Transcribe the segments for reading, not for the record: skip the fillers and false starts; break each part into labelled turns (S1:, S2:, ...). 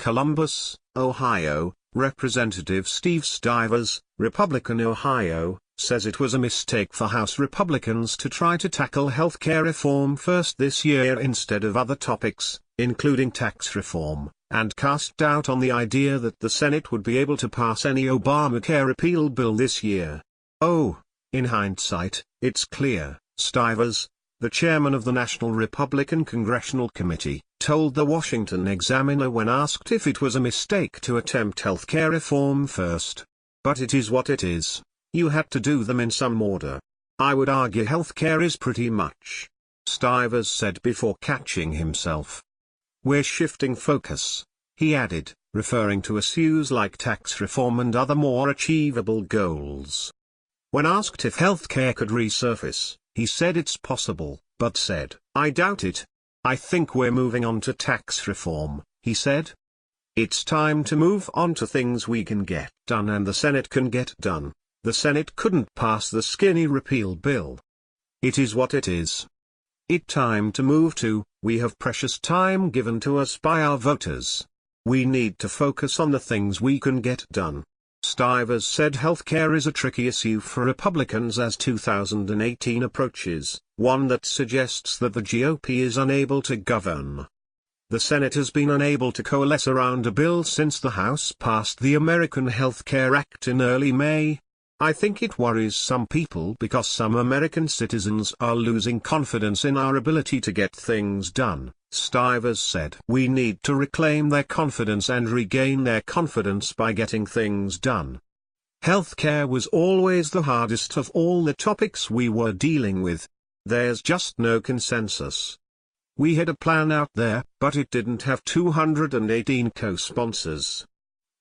S1: Columbus, Ohio, Representative Steve Stivers, Republican Ohio, says it was a mistake for House Republicans to try to tackle health care reform first this year instead of other topics, including tax reform, and cast doubt on the idea that the Senate would be able to pass any Obamacare repeal bill this year. "Oh, in hindsight, it's clear," Stivers, the chairman of the National Republican Congressional Committee, told the Washington Examiner when asked if it was a mistake to attempt health care reform first. "But it is what it is. You had to do them in some order. I would argue health care is pretty much," Stivers said before catching himself. "We're shifting focus," he added, referring to issues like tax reform and other more achievable goals. When asked if health care could resurface, he said it's possible, but said, "I doubt it. I think we're moving on to tax reform," he said. "It's time to move on to things we can get done and the Senate can get done. The Senate couldn't pass the skinny repeal bill. It is what it is. It's time to move to, we have precious time given to us by our voters. We need to focus on the things we can get done." Stivers said healthcare is a tricky issue for Republicans as 2018 approaches, one that suggests that the GOP is unable to govern. The Senate has been unable to coalesce around a bill since the House passed the American Health Care Act in early May. "I think it worries some people because some American citizens are losing confidence in our ability to get things done," Stivers said. "We need to reclaim their confidence and regain their confidence by getting things done. Healthcare was always the hardest of all the topics we were dealing with. There's just no consensus. We had a plan out there, but it didn't have 218 co-sponsors.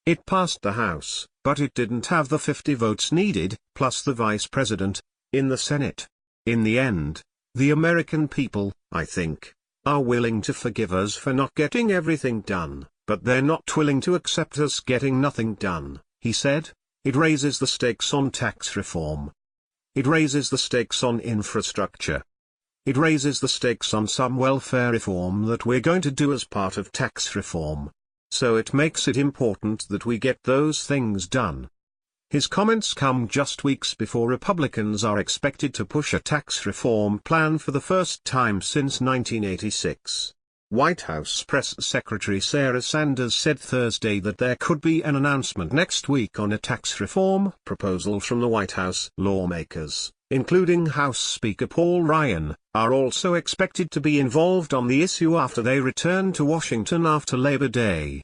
S1: It passed the House, but it didn't have the 50 votes needed, plus the vice president, in the Senate. In the end, the American people, I think, are willing to forgive us for not getting everything done, but they're not willing to accept us getting nothing done," he said. "It raises the stakes on tax reform. It raises the stakes on infrastructure. It raises the stakes on some welfare reform that we're going to do as part of tax reform. So it makes it important that we get those things done." His comments come just weeks before Republicans are expected to push a tax reform plan for the first time since 1986. White House Press Secretary Sarah Sanders said Thursday that there could be an announcement next week on a tax reform proposal from the White House. Lawmakers, including House Speaker Paul Ryan, are also expected to be involved on the issue after they return to Washington after Labor Day.